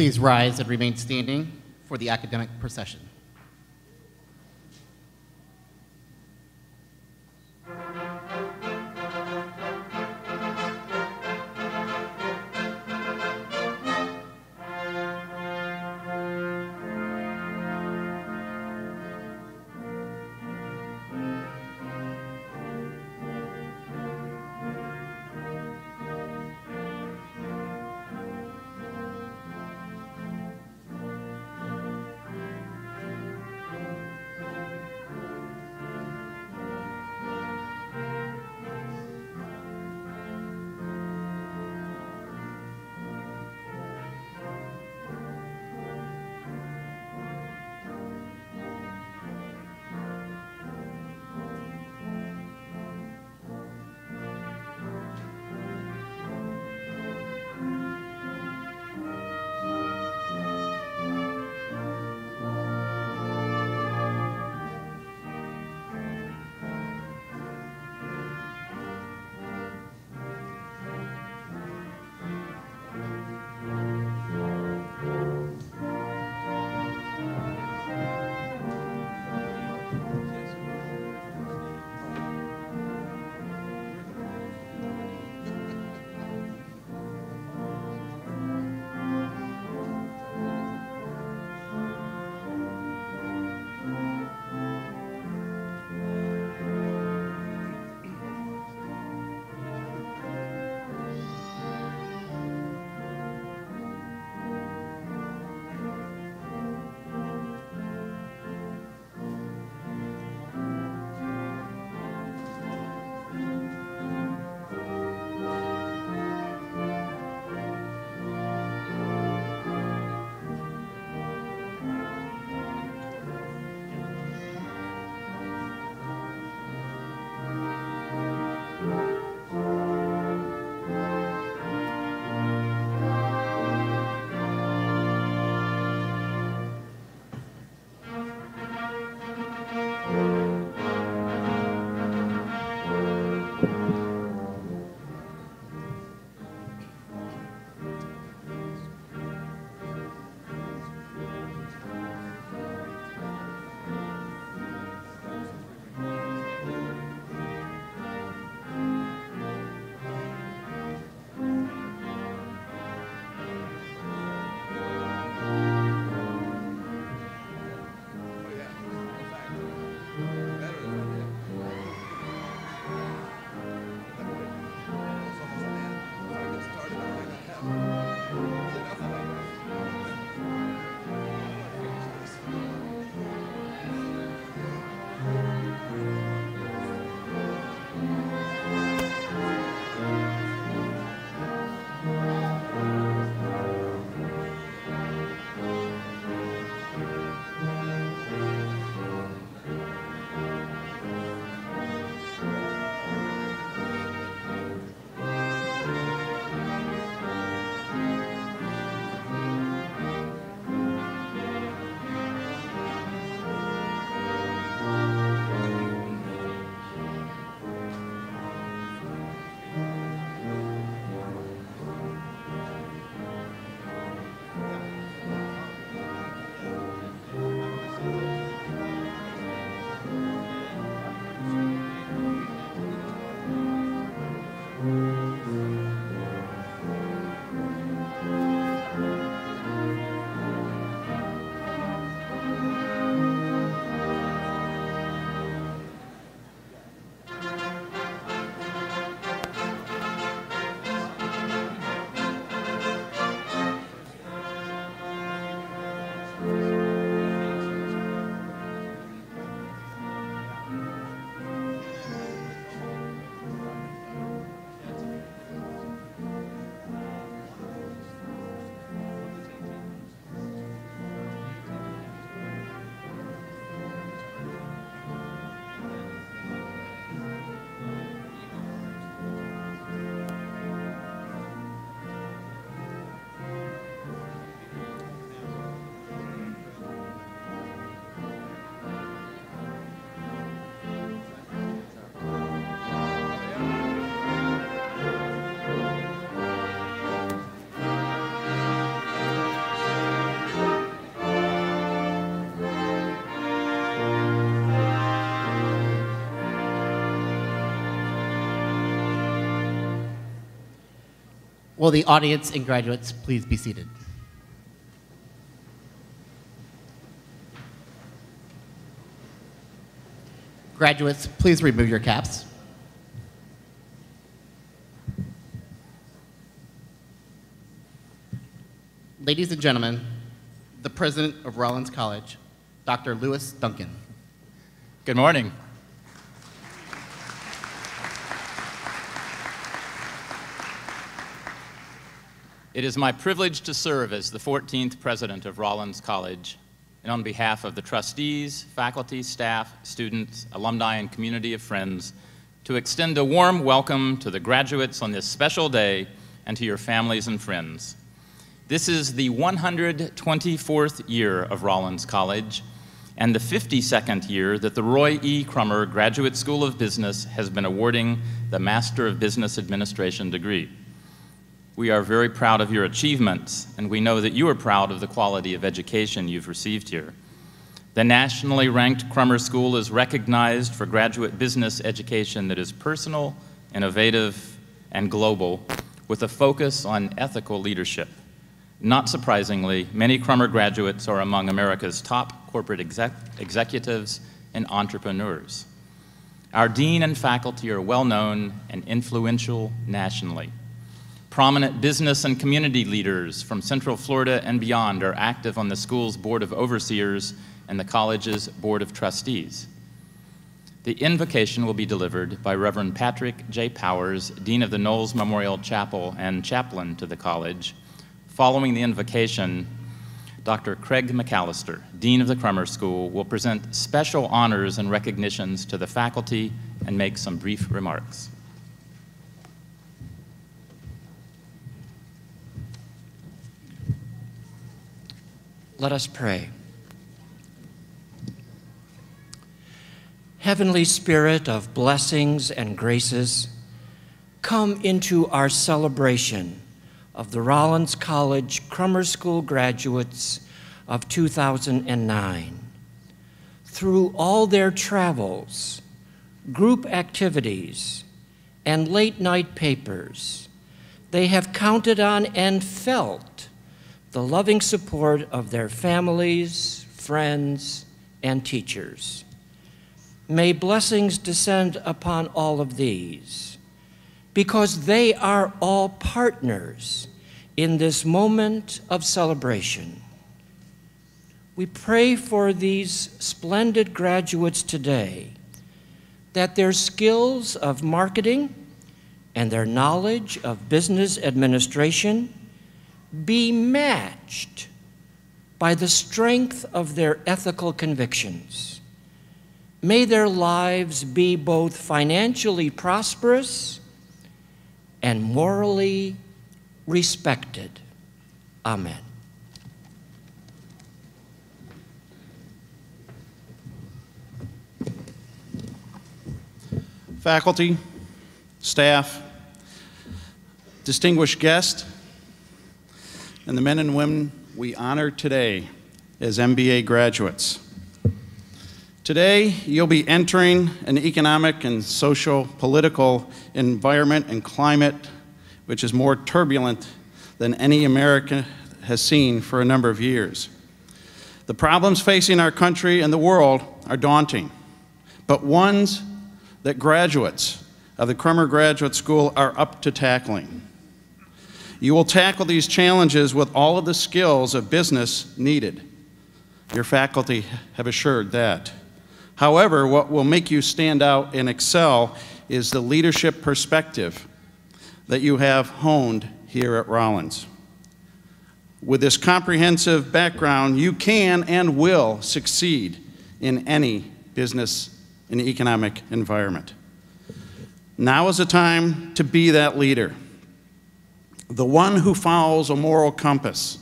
please rise and remain standing for the academic procession. Will the audience and graduates please be seated? Graduates, please remove your caps. Ladies and gentlemen, the president of Rollins College, Dr. Lewis Duncan. Good morning. It is my privilege to serve as the 14th president of Rollins College, and on behalf of the trustees, faculty, staff, students, alumni, and community of friends, to extend a warm welcome to the graduates on this special day and to your families and friends. This is the 124th year of Rollins College and the 52nd year that the Roy E. Crummer Graduate School of Business has been awarding the Master of Business Administration degree. We are very proud of your achievements, and we know that you are proud of the quality of education you've received here. The nationally ranked Crummer School is recognized for graduate business education that is personal, innovative, and global, with a focus on ethical leadership. Not surprisingly, many Crummer graduates are among America's top corporate executives and entrepreneurs. Our dean and faculty are well-known and influential nationally. Prominent business and community leaders from Central Florida and beyond are active on the school's Board of Overseers and the college's Board of Trustees. The invocation will be delivered by Reverend Patrick J. Powers, Dean of the Knowles Memorial Chapel and chaplain to the college. Following the invocation, Dr. Craig McAllister, Dean of the Crummer School, will present special honors and recognitions to the faculty and make some brief remarks. Let us pray. Heavenly Spirit of blessings and graces, come into our celebration of the Rollins College Crummer School graduates of 2009. Through all their travels, group activities, and late-night papers, they have counted on and felt the loving support of their families, friends, and teachers. May blessings descend upon all of these, because they are all partners in this moment of celebration. We pray for these splendid graduates today, that their skills of marketing and their knowledge of business administration be matched by the strength of their ethical convictions. May their lives be both financially prosperous and morally respected. Amen. Faculty, staff, distinguished guests, and the men and women we honor today as MBA graduates. Today, you'll be entering an economic and social political environment and climate which is more turbulent than any America has seen for a number of years. The problems facing our country and the world are daunting, but ones that graduates of the Crummer Graduate School are up to tackling. You will tackle these challenges with all of the skills of business needed. Your faculty have assured that. However, what will make you stand out and excel is the leadership perspective that you have honed here at Rollins. With this comprehensive background, you can and will succeed in any business and economic environment. Now is the time to be that leader, the one who follows a moral compass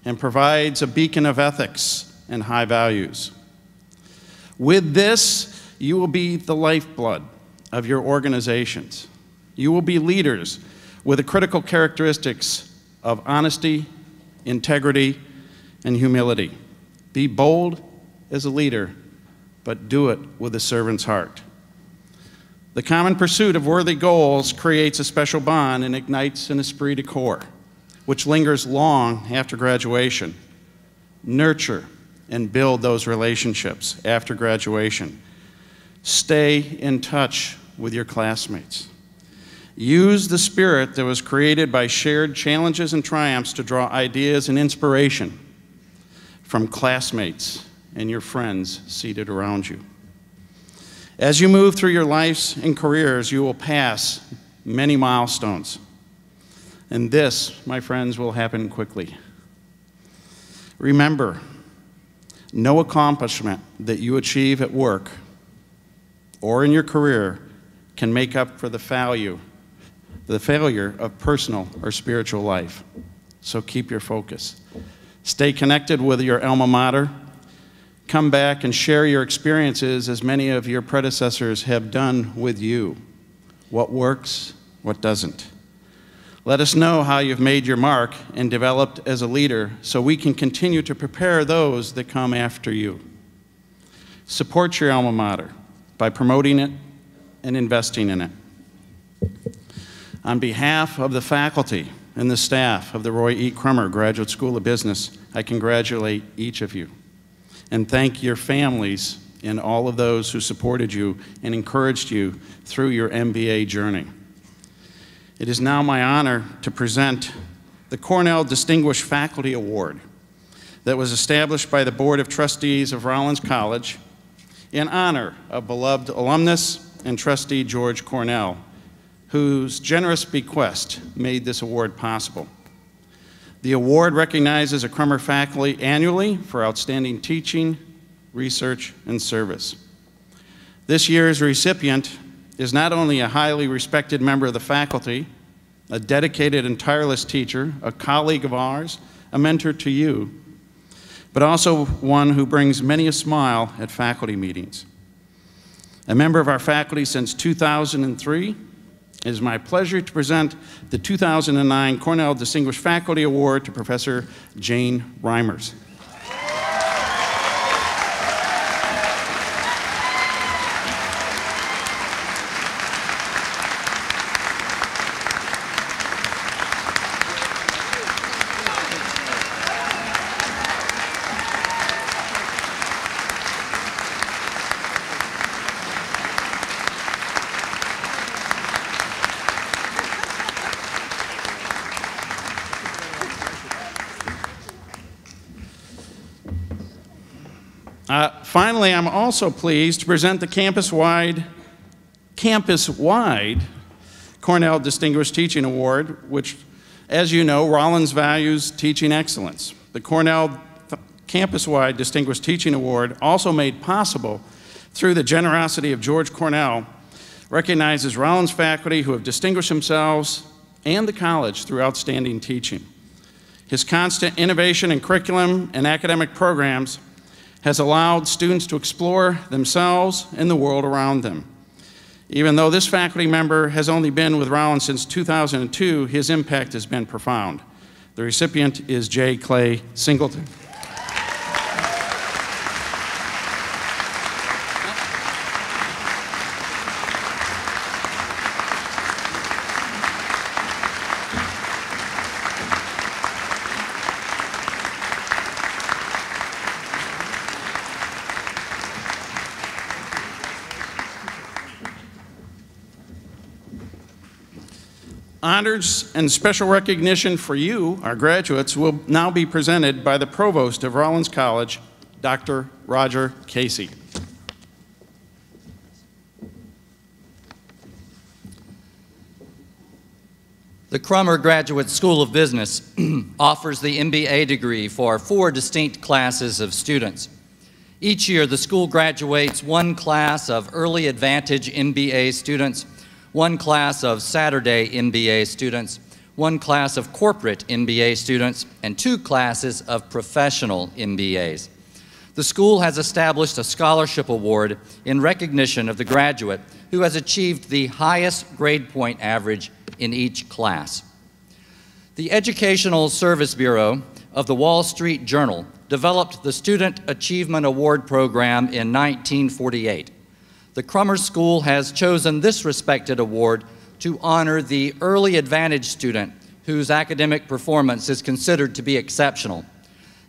and provides a beacon of ethics and high values. With this, you will be the lifeblood of your organizations. You will be leaders with the critical characteristics of honesty, integrity, and humility. Be bold as a leader, but do it with a servant's heart. The common pursuit of worthy goals creates a special bond and ignites an esprit de corps, which lingers long after graduation. Nurture and build those relationships after graduation. Stay in touch with your classmates. Use the spirit that was created by shared challenges and triumphs to draw ideas and inspiration from classmates and your friends seated around you. As you move through your lives and careers, you will pass many milestones. And this, my friends, will happen quickly. Remember, no accomplishment that you achieve at work or in your career can make up for the failure of personal or spiritual life. So keep your focus. Stay connected with your alma mater. Come back and share your experiences as many of your predecessors have done with you. What works, what doesn't. Let us know how you've made your mark and developed as a leader so we can continue to prepare those that come after you. Support your alma mater by promoting it and investing in it. On behalf of the faculty and the staff of the Roy E. Crummer Graduate School of Business, I congratulate each of you and thank your families and all of those who supported you and encouraged you through your MBA journey. It is now my honor to present the Cornell Distinguished Faculty Award that was established by the Board of Trustees of Rollins College in honor of beloved alumnus and trustee George Cornell, whose generous bequest made this award possible. The award recognizes a Crummer faculty annually for outstanding teaching, research, and service. This year's recipient is not only a highly respected member of the faculty, a dedicated and tireless teacher, a colleague of ours, a mentor to you, but also one who brings many a smile at faculty meetings. A member of our faculty since 2003, it is my pleasure to present the 2009 Cornell Distinguished Faculty Award to Professor Jane Reimers. Finally, I'm also pleased to present the campus-wide Cornell Distinguished Teaching Award, which, as you know, Rollins values teaching excellence. The Cornell Campus-wide Distinguished Teaching Award, also made possible through the generosity of George Cornell, recognizes Rollins faculty who have distinguished themselves and the college through outstanding teaching. His constant innovation in curriculum and academic programs has allowed students to explore themselves and the world around them. Even though this faculty member has only been with Rollins since 2002, his impact has been profound. The recipient is J. Clay Singleton. Honors and special recognition for you, our graduates, will now be presented by the Provost of Rollins College, Dr. Roger Casey. The Crummer Graduate School of Business offers the MBA degree for 4 distinct classes of students. Each year, the school graduates 1 class of Early Advantage MBA students, 1 class of Saturday MBA students, 1 class of Corporate MBA students, and 2 classes of Professional MBAs. The school has established a scholarship award in recognition of the graduate who has achieved the highest grade point average in each class. The Educational Service Bureau of the Wall Street Journal developed the Student Achievement Award Program in 1948. the Crummer School has chosen this respected award to honor the early advantage student whose academic performance is considered to be exceptional.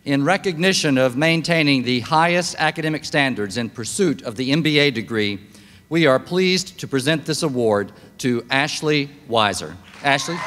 In recognition of maintaining the highest academic standards in pursuit of the MBA degree, we are pleased to present this award to Ashlee Weisser. Ashlee?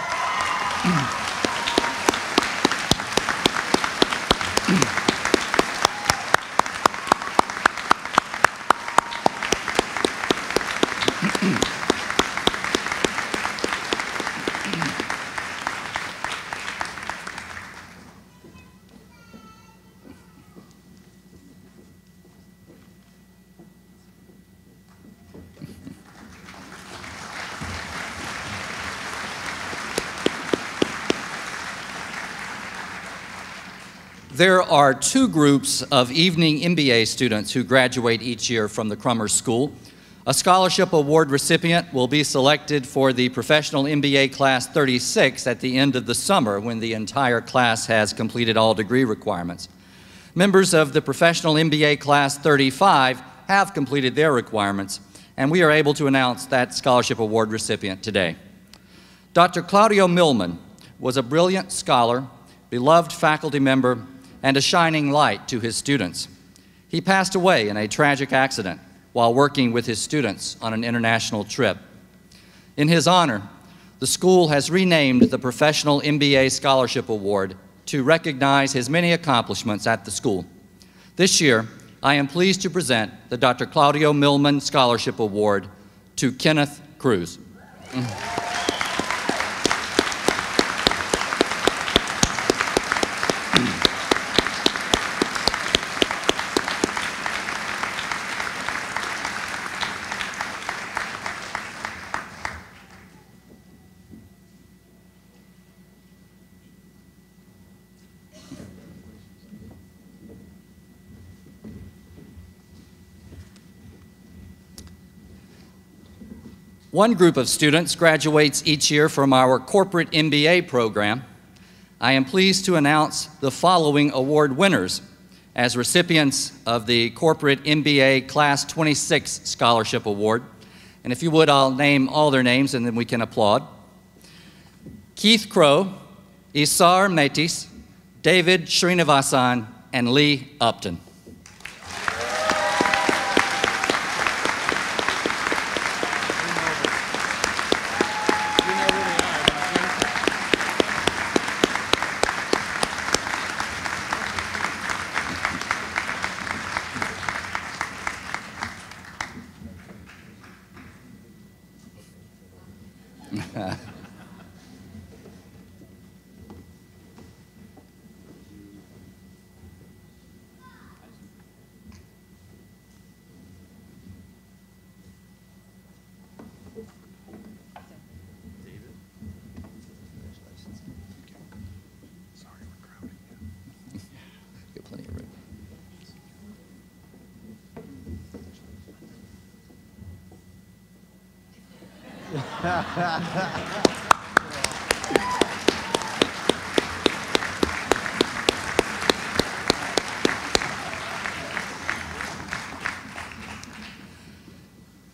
There are two groups of evening MBA students who graduate each year from the Crummer School. A scholarship award recipient will be selected for the Professional MBA Class 36 at the end of the summer when the entire class has completed all degree requirements. Members of the Professional MBA Class 35 have completed their requirements, and we are able to announce that scholarship award recipient today. Dr. Claudio Milman was a brilliant scholar, beloved faculty member, and a shining light to his students. He passed away in a tragic accident while working with his students on an international trip. In his honor, the school has renamed the Professional MBA Scholarship Award to recognize his many accomplishments at the school. This year, I am pleased to present the Dr. Claudio Milman Scholarship Award to Kenneth Cruz. One group of students graduates each year from our corporate MBA program. I am pleased to announce the following award winners as recipients of the Corporate MBA Class 26 Scholarship Award. And if you would, I'll name all their names and then we can applaud. Keith Crowe, Isar Meitis, David Srinivasan, and Lee Upton.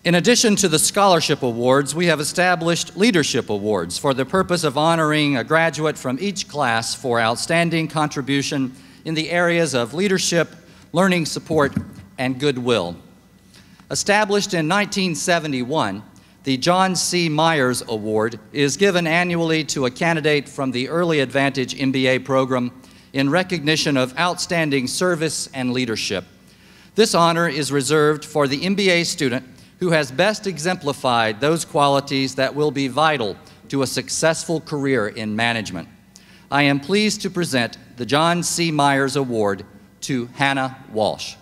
In addition to the scholarship awards, we have established leadership awards for the purpose of honoring a graduate from each class for outstanding contribution in the areas of leadership, learning support, and goodwill. Established in 1971, the John C. Myers Award is given annually to a candidate from the Early Advantage MBA program in recognition of outstanding service and leadership. This honor is reserved for the MBA student who has best exemplified those qualities that will be vital to a successful career in management. I am pleased to present the John C. Myers Award to Hannah Walsh.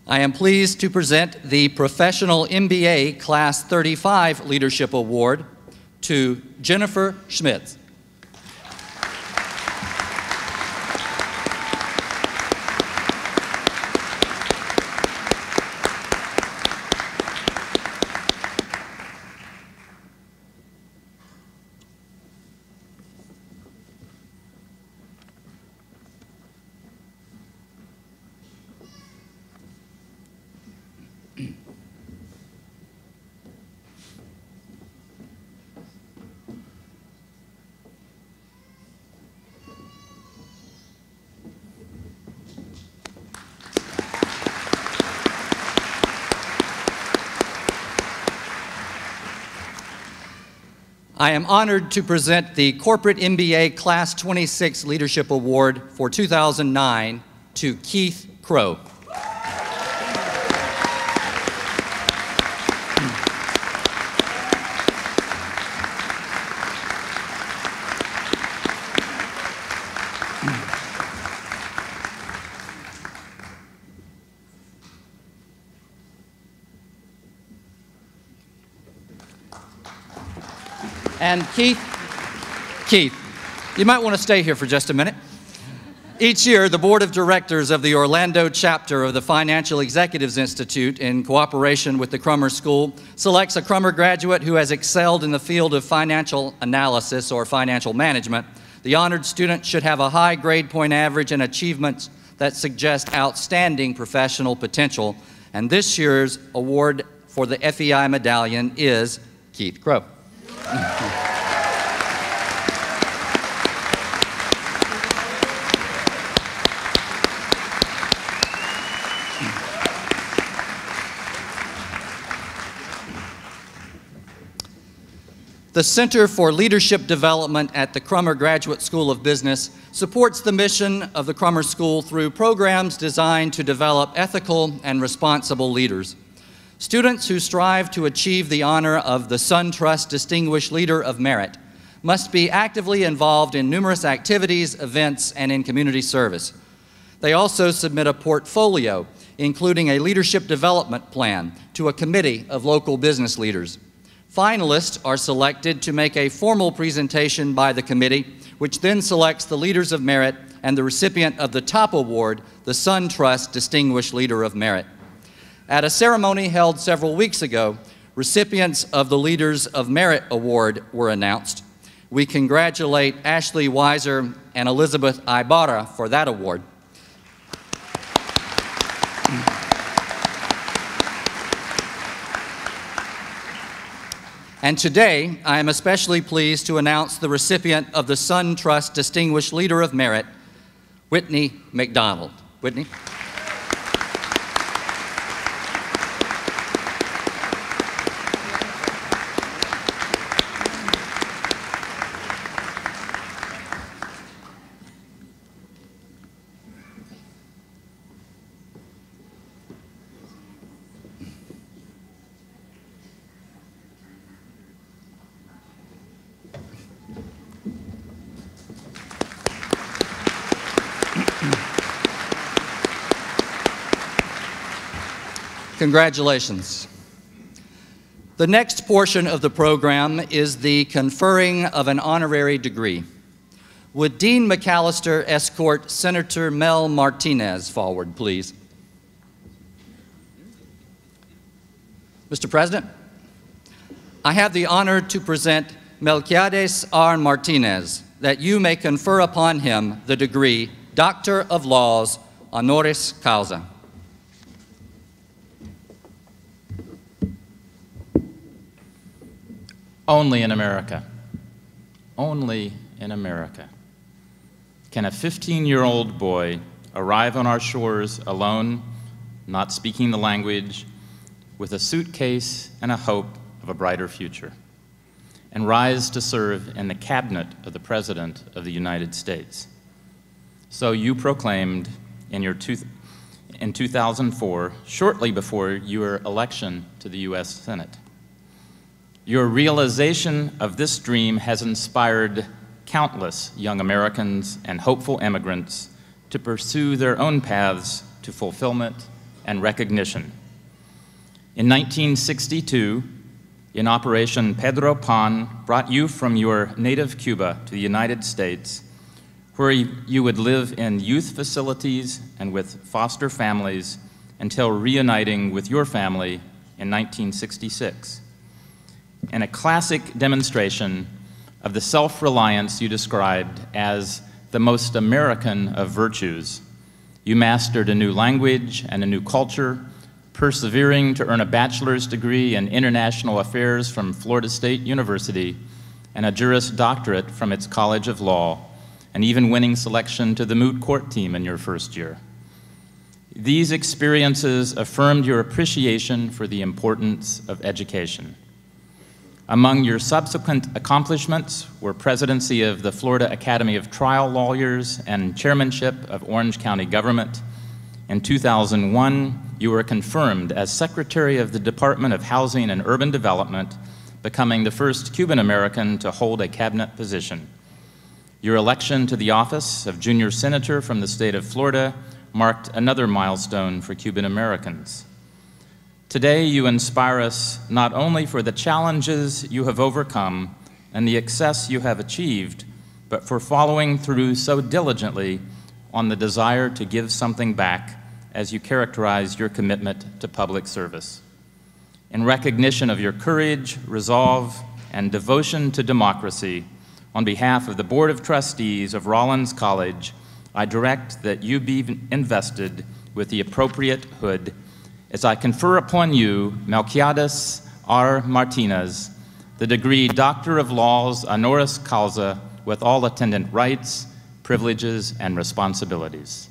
I am pleased to present the Professional MBA Class 35 Leadership Award to Jennifer Schmitz. I am honored to present the Corporate MBA Class 26 Leadership Award for 2009 to Keith Crowe. And Keith, you might want to stay here for just a minute. Each year, the Board of Directors of the Orlando chapter of the Financial Executives Institute, in cooperation with the Crummer School, selects a Crummer graduate who has excelled in the field of financial analysis or financial management. The honored student should have a high grade point average and achievements that suggest outstanding professional potential. And this year's award for the FEI Medallion is Keith Crowe. The Center for Leadership Development at the Crummer Graduate School of Business supports the mission of the Crummer School through programs designed to develop ethical and responsible leaders. Students who strive to achieve the honor of the SunTrust Distinguished Leader of Merit must be actively involved in numerous activities, events, and in community service. They also submit a portfolio, including a leadership development plan, to a committee of local business leaders. Finalists are selected to make a formal presentation by the committee, which then selects the Leaders of Merit and the recipient of the top award, the SunTrust Distinguished Leader of Merit. At a ceremony held several weeks ago, recipients of the Leaders of Merit Award were announced. We congratulate Ashlee Weisser and Elizabeth Ibarra for that award. And today, I am especially pleased to announce the recipient of the SunTrust Distinguished Leader of Merit, Whitney McDonald. Whitney? Congratulations. The next portion of the program is the conferring of an honorary degree. Would Dean McAllister escort Senator Mel Martinez forward, please? Mr. President, I have the honor to present Melquiades R. Martinez, that you may confer upon him the degree Doctor of Laws, honoris causa. Only in America, only in America, can a 15-year-old boy arrive on our shores alone, not speaking the language, with a suitcase and a hope of a brighter future, and rise to serve in the cabinet of the President of the United States. So you proclaimed in 2004, shortly before your election to the U.S. Senate. Your realization of this dream has inspired countless young Americans and hopeful immigrants to pursue their own paths to fulfillment and recognition. In 1962, in Operation Pedro Pan brought you from your native Cuba to the United States, where you would live in youth facilities and with foster families until reuniting with your family in 1966. In a classic demonstration of the self-reliance you described as the most American of virtues, you mastered a new language and a new culture, persevering to earn a bachelor's degree in international affairs from Florida State University and a Juris Doctorate from its College of Law, and even winning selection to the moot court team in your first year. These experiences affirmed your appreciation for the importance of education. Among your subsequent accomplishments were presidency of the Florida Academy of Trial Lawyers and chairmanship of Orange County government. In 2001, you were confirmed as Secretary of the Department of Housing and Urban Development, becoming the first Cuban American to hold a cabinet position. Your election to the office of Junior Senator from the state of Florida marked another milestone for Cuban Americans. Today, you inspire us not only for the challenges you have overcome and the success you have achieved, but for following through so diligently on the desire to give something back as you characterize your commitment to public service. In recognition of your courage, resolve, and devotion to democracy, on behalf of the Board of Trustees of Rollins College, I direct that you be invested with the appropriate hood as I confer upon you, Melquiades R. Martinez, the degree Doctor of Laws honoris causa with all attendant rights, privileges, and responsibilities.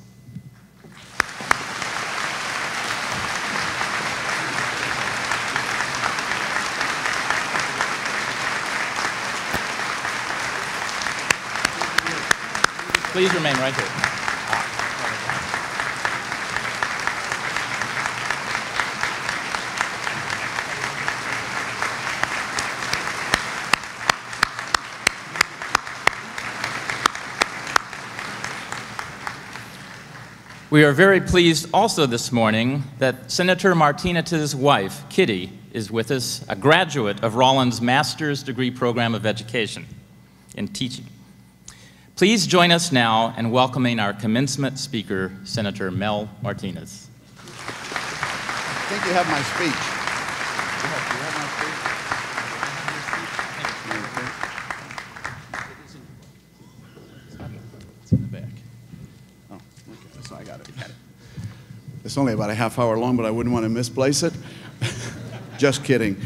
Please remain right here. We are very pleased also this morning that Senator Martinez's wife, Kitty, is with us, a graduate of Rollins' Master's Degree Program of Education in Teaching. Please join us now in welcoming our commencement speaker, Senator Mel Martinez. I think you have my speech. Do you have my speech? It's in the back. Oh, okay, so I got it. It's only about a half hour long, but I wouldn't want to misplace it. Just kidding.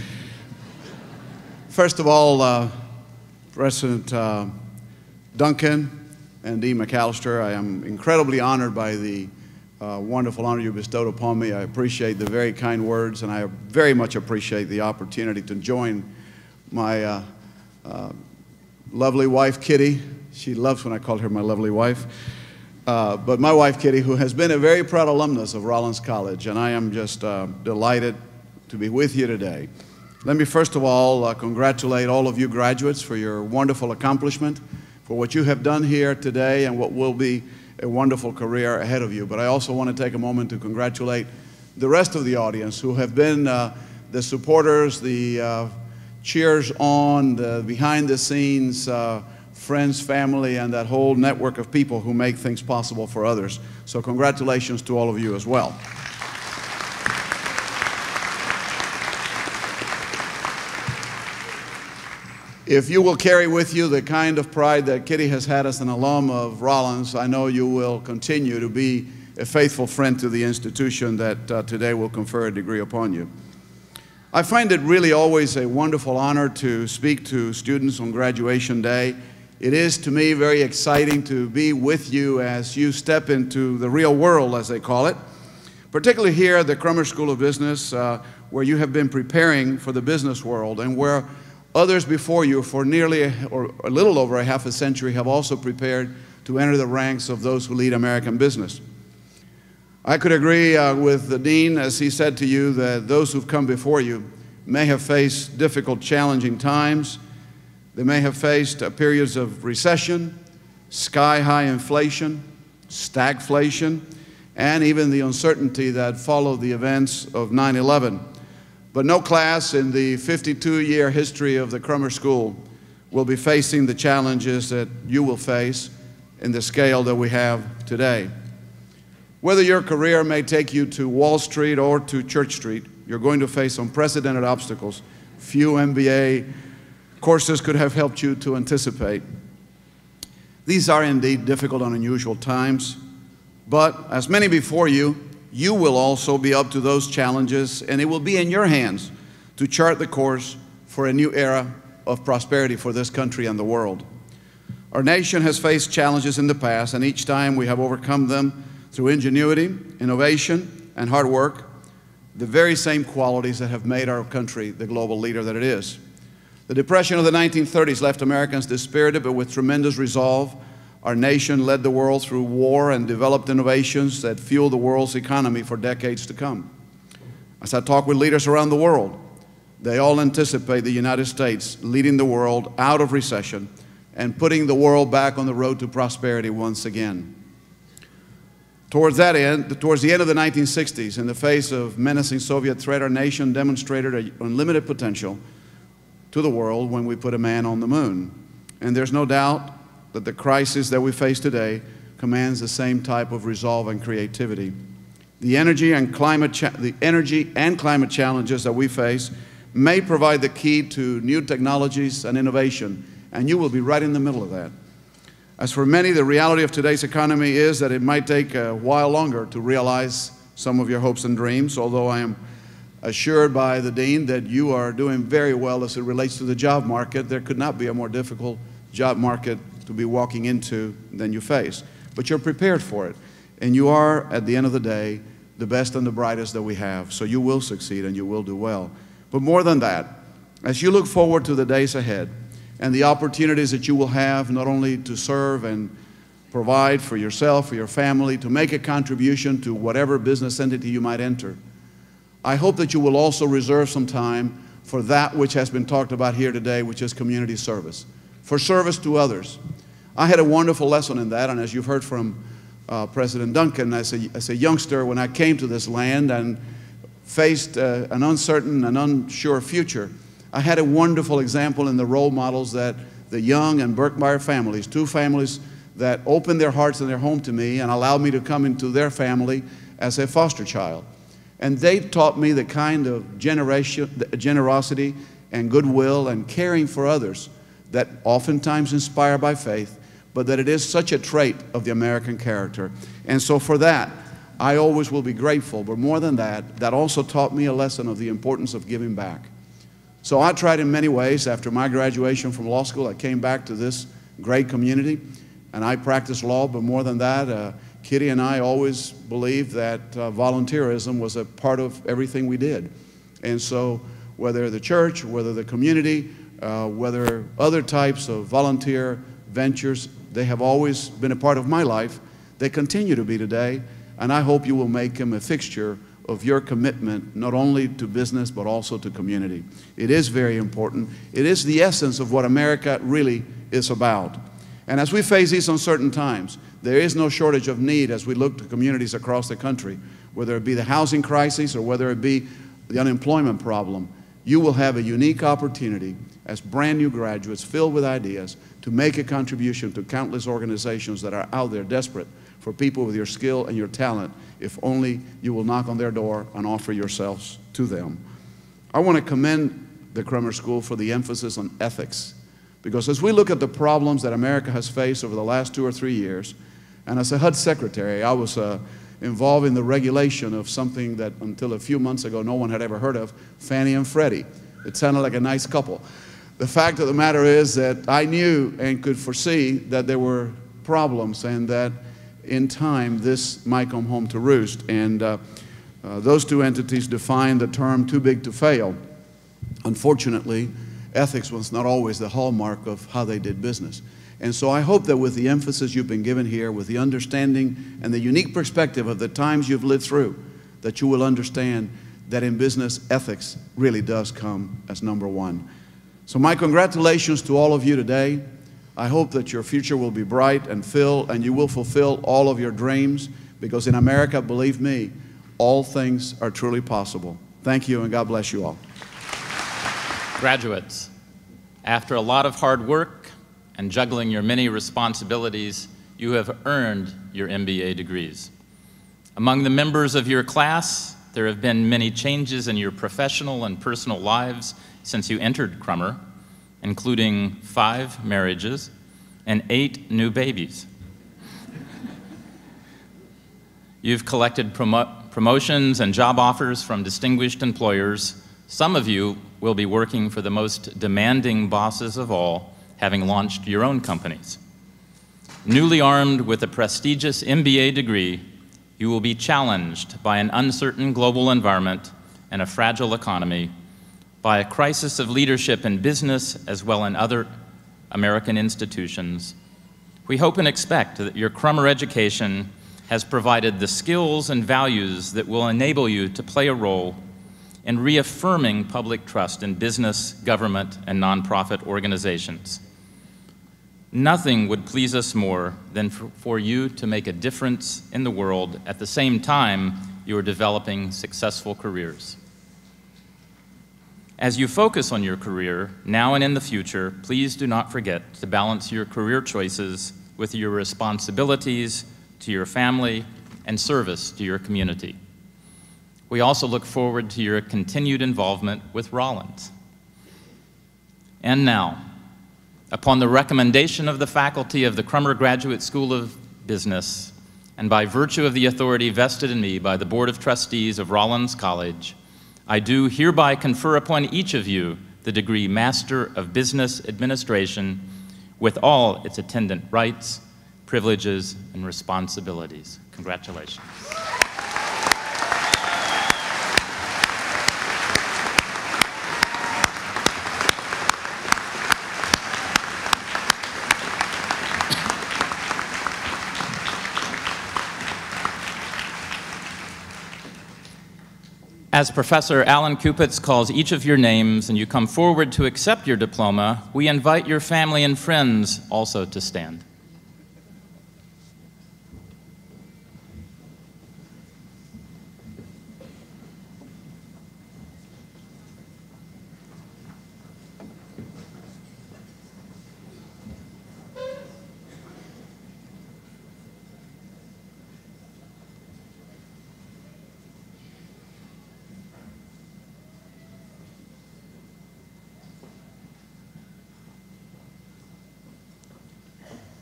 First of all, President Duncan and Dean McAllister, I am incredibly honored by the wonderful honor you bestowed upon me. I appreciate the very kind words, and I very much appreciate the opportunity to join my lovely wife, Kitty. She loves when I call her my lovely wife. But my wife, Kitty, who has been a very proud alumnus of Rollins College, and I am just delighted to be with you today. Let me first of all congratulate all of you graduates for your wonderful accomplishment, for what you have done here today and what will be a wonderful career ahead of you. But I also want to take a moment to congratulate the rest of the audience who have been the supporters, the cheers on, the behind the scenes, friends, family, and that whole network of people who make things possible for others. So congratulations to all of you as well. If you will carry with you the kind of pride that Kitty has had as an alum of Rollins, I know you will continue to be a faithful friend to the institution that today will confer a degree upon you. I find it really always a wonderful honor to speak to students on graduation day. It is to me very exciting to be with you as you step into the real world, as they call it, particularly here at the Crummer School of Business, where you have been preparing for the business world and where others before you for nearly or a little over a half a century have also prepared to enter the ranks of those who lead American business. I could agree with the Dean as he said to you that those who've come before you may have faced difficult, challenging times. They may have faced periods of recession, sky-high inflation, stagflation, and even the uncertainty that followed the events of 9/11. But no class in the 52-year history of the Crummer School will be facing the challenges that you will face in the scale that we have today. Whether your career may take you to Wall Street or to Church Street, you're going to face unprecedented obstacles few MBA courses could have helped you to anticipate. These are indeed difficult and unusual times, but as many before you, you will also be up to those challenges, and it will be in your hands to chart the course for a new era of prosperity for this country and the world. Our nation has faced challenges in the past, and each time we have overcome them through ingenuity, innovation, and hard work, the very same qualities that have made our country the global leader that it is. The Depression of the 1930s left Americans dispirited, but with tremendous resolve. Our nation led the world through war and developed innovations that fueled the world's economy for decades to come. As I talk with leaders around the world, they all anticipate the United States leading the world out of recession and putting the world back on the road to prosperity once again. Towards the end of the 1960s, in the face of menacing Soviet threat, our nation demonstrated an unlimited potential to the world when we put a man on the moon. And there's no doubt that the crisis that we face today commands the same type of resolve and creativity. The energy and climate challenges that we face may provide the key to new technologies and innovation, and you will be right in the middle of that. As for many, the reality of today's economy is that it might take a while longer to realize some of your hopes and dreams, although I am assured by the Dean that you are doing very well as it relates to the job market. There could not be a more difficult job market to be walking into than you face. But you're prepared for it, and you are, at the end of the day, the best and the brightest that we have. So you will succeed and you will do well. But more than that, as you look forward to the days ahead and the opportunities that you will have not only to serve and provide for yourself, for your family, to make a contribution to whatever business entity you might enter, I hope that you will also reserve some time for that which has been talked about here today, which is community service, for service to others. I had a wonderful lesson in that, and as you've heard from President Duncan, as a youngster, when I came to this land and faced an uncertain and unsure future, I had a wonderful example in the role models that the Young and Berkmeyer families, two families that opened their hearts and their home to me and allowed me to come into their family as a foster child. And they taught me the kind of generosity and goodwill and caring for others that oftentimes inspire by faith, but that it is such a trait of the American character. And so for that, I always will be grateful. But more than that, that also taught me a lesson of the importance of giving back. So I tried in many ways. After my graduation from law school, I came back to this great community, and I practiced law. But more than that, Kitty and I always believed that volunteerism was a part of everything we did. And so whether the church, whether the community, whether other types of volunteer ventures, they have always been a part of my life. They continue to be today, and I hope you will make them a fixture of your commitment, not only to business, but also to community. It is very important. It is the essence of what America really is about. And as we face these uncertain times, there is no shortage of need as we look to communities across the country, whether it be the housing crisis or whether it be the unemployment problem. You will have a unique opportunity as brand new graduates filled with ideas to make a contribution to countless organizations that are out there desperate for people with your skill and your talent, if only you will knock on their door and offer yourselves to them. I want to commend the Crummer School for the emphasis on ethics, because as we look at the problems that America has faced over the last 2 or 3 years, and as a HUD secretary, I was involved in the regulation of something that until a few months ago no one had ever heard of, Fannie and Freddie. It sounded like a nice couple. The fact of the matter is that I knew and could foresee that there were problems and that in time this might come home to roost. And those two entities defined the term too big to fail. Unfortunately, ethics was not always the hallmark of how they did business. And so I hope that with the emphasis you've been given here, with the understanding and the unique perspective of the times you've lived through, that you will understand that in business, ethics really does come as number one. So my congratulations to all of you today. I hope that your future will be bright and you will fulfill all of your dreams. because in America, believe me, all things are truly possible. Thank you, and God bless you all. Graduates, after a lot of hard work and juggling your many responsibilities, you have earned your MBA degrees. Among the members of your class, there have been many changes in your professional and personal lives since you entered Crummer, including 5 marriages and 8 new babies. You've collected promotions and job offers from distinguished employers. Some of you will be working for the most demanding bosses of all, having launched your own companies. Newly armed with a prestigious MBA degree, you will be challenged by an uncertain global environment and a fragile economy, by a crisis of leadership in business as well as in other American institutions. We hope and expect that your Crummer education has provided the skills and values that will enable you to play a role in reaffirming public trust in business, government, and nonprofit organizations. Nothing would please us more than for you to make a difference in the world at the same time you are developing successful careers. As you focus on your career, now and in the future, please do not forget to balance your career choices with your responsibilities to your family and service to your community. We also look forward to your continued involvement with Rollins. And now, upon the recommendation of the faculty of the Crummer Graduate School of Business, and by virtue of the authority vested in me by the Board of Trustees of Rollins College, I do hereby confer upon each of you the degree Master of Business Administration with all its attendant rights, privileges, and responsibilities. Congratulations. As Professor Alan Kupitz calls each of your names and you come forward to accept your diploma, we invite your family and friends also to stand.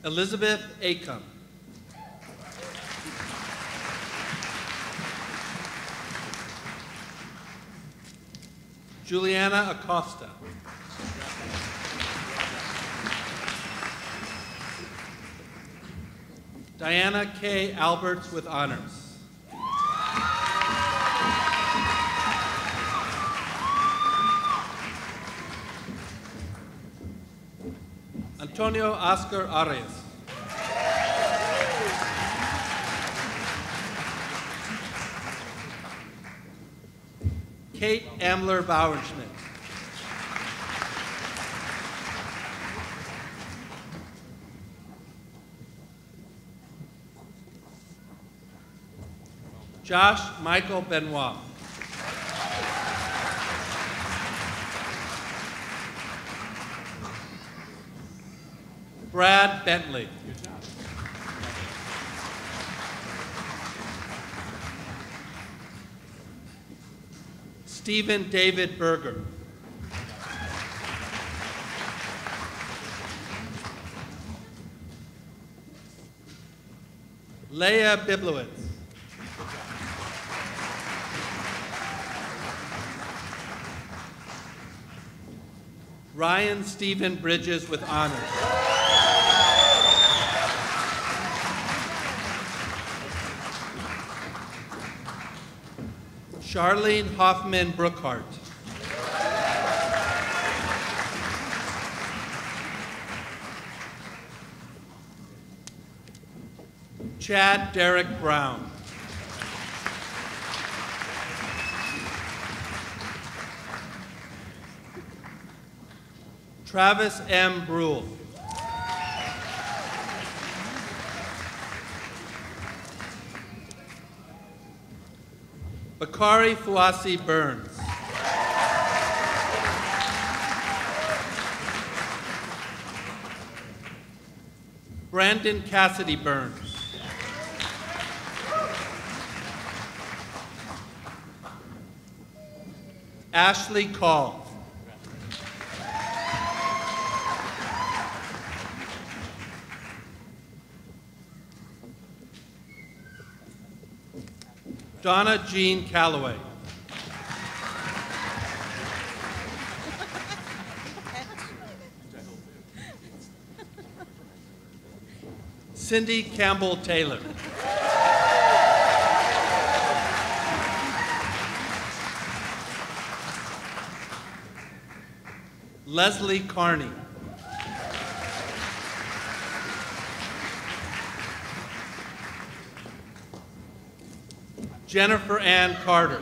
Elizabeth Acom. Juliana Acosta. Diana K. Alberts with honors. Antonio Oscar Arias. Kate Amler Bauerschmidt. Josh Michael Benoit. Brad Bentley. Stephen David Berger. Leah Biblowitz. Ryan Stephen Bridges with honors. Charlene Hoffman Brookhart. Chad Derek Brown. Travis M. Brule. Bakari Fuasi Burns. Brandon Cassidy Burns. Ashlee Call. Donna Jean Calloway. Cindy Campbell Taylor. Leslie Carney. Jennifer Ann Carter.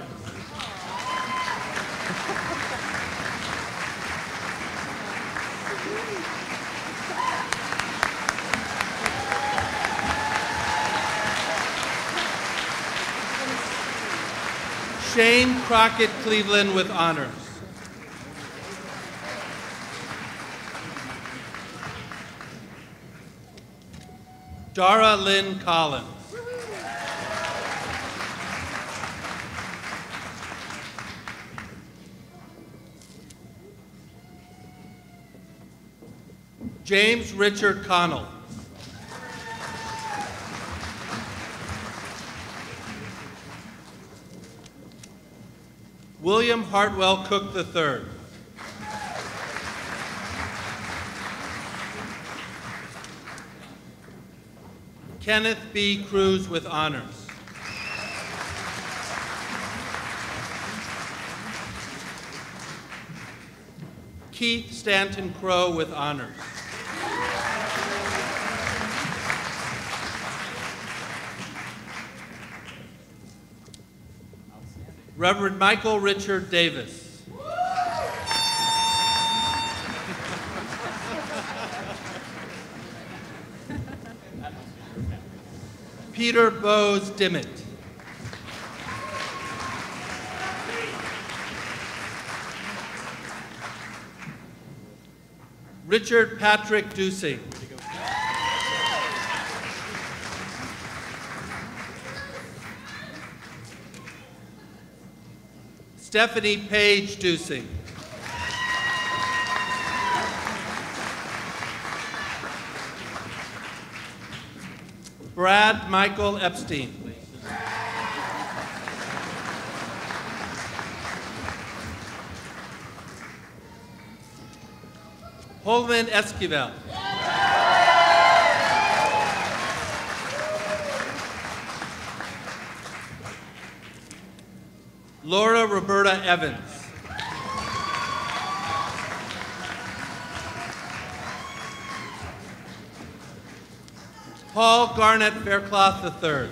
Shane Crockett Cleveland with honors. Dara Lynn Collins. James Richard Connell. William Hartwell Cook III. Kenneth B. Cruz with honors. Keith Stanton Crowe with honors. Reverend Michael Richard Davis. Peter Bose Dimmitt. Richard Patrick Dusing. Stephanie Page Dusing. Brad Michael Epstein. Holman Esquivel. Laura Roberta Evans. Paul Garnett Faircloth III.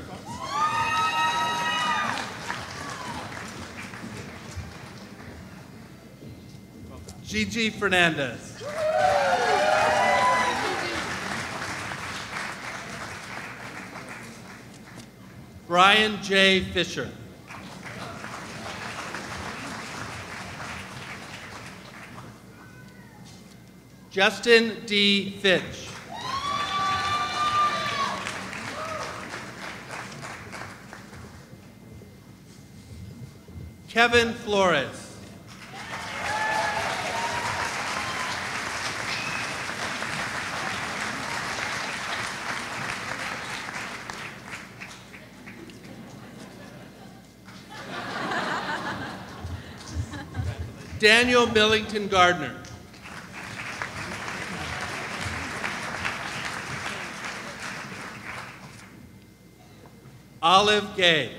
Gigi Fernandez. Brian J. Fisher. Justin D. Fitch. Kevin Flores. Daniel Millington Gardner. Olive Gay.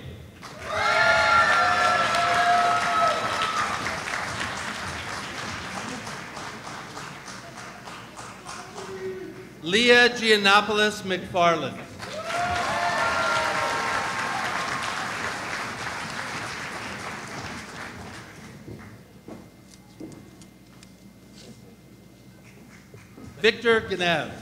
Leah Giannopoulos McFarland. Victor Ganev.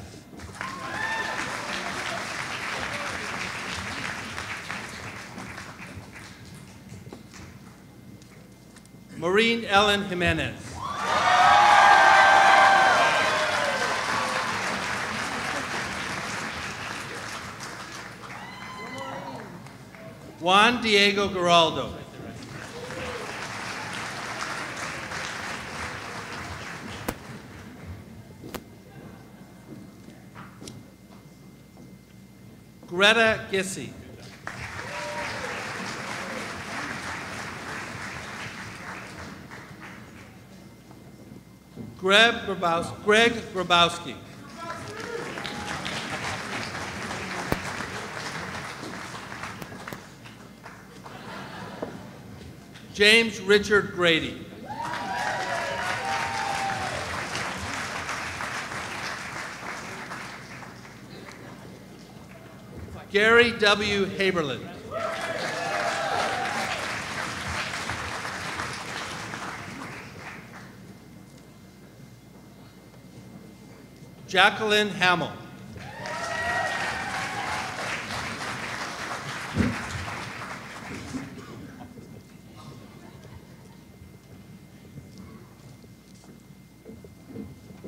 Maureen Ellen Jimenez. Juan Diego Geraldo. Greta Gissy. Greg Grabowski. James Richard Grady. Gary W. Haberlin. Jacqueline Hamill.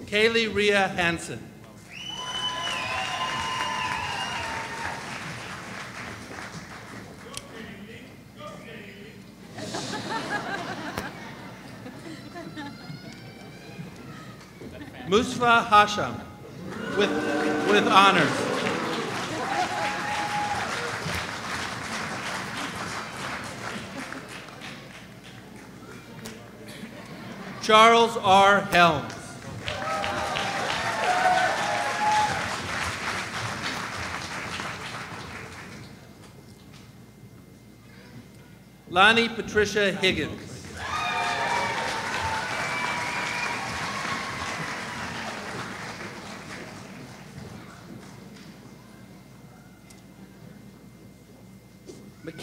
Kaylee Rhea Hansen. Musfa Hasham with honors. Charles R. Helms. Lonnie Patricia Higgins.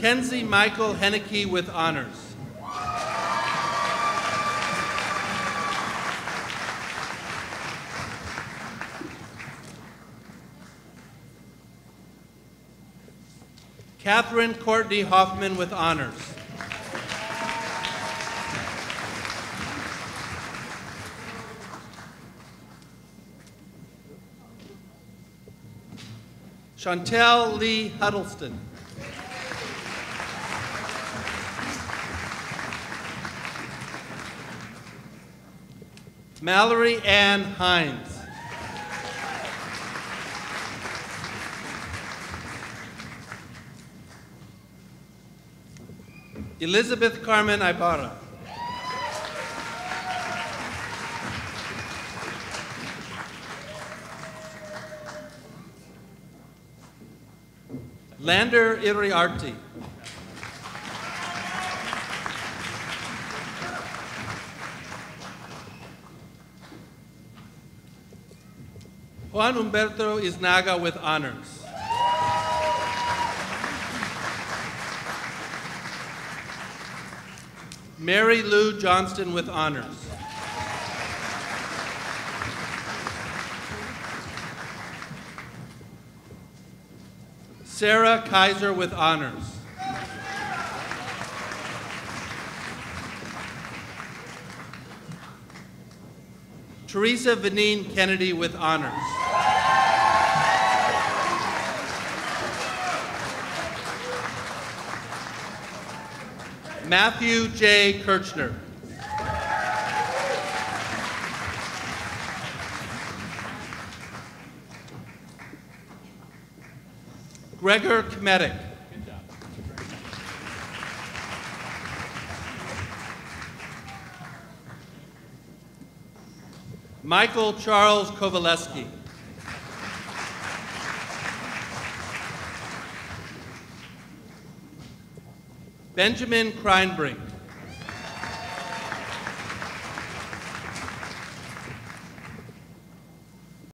Mackenzie Michael Henneke with honors. Catherine Courtney Hoffman with honors. Chantel Lee Huddleston. Mallory Ann Hines. Elizabeth Carmen Ibarra. Lander Iriarty. Juan Humberto Iznaga with honors. Mary Lou Johnston with honors. Sarah Kaiser with honors. Teresa Vanine Kennedy with honors. Matthew J. Kirchner. Gregor Kmetic. Michael Charles Kowaleski. Benjamin Kreinbrink.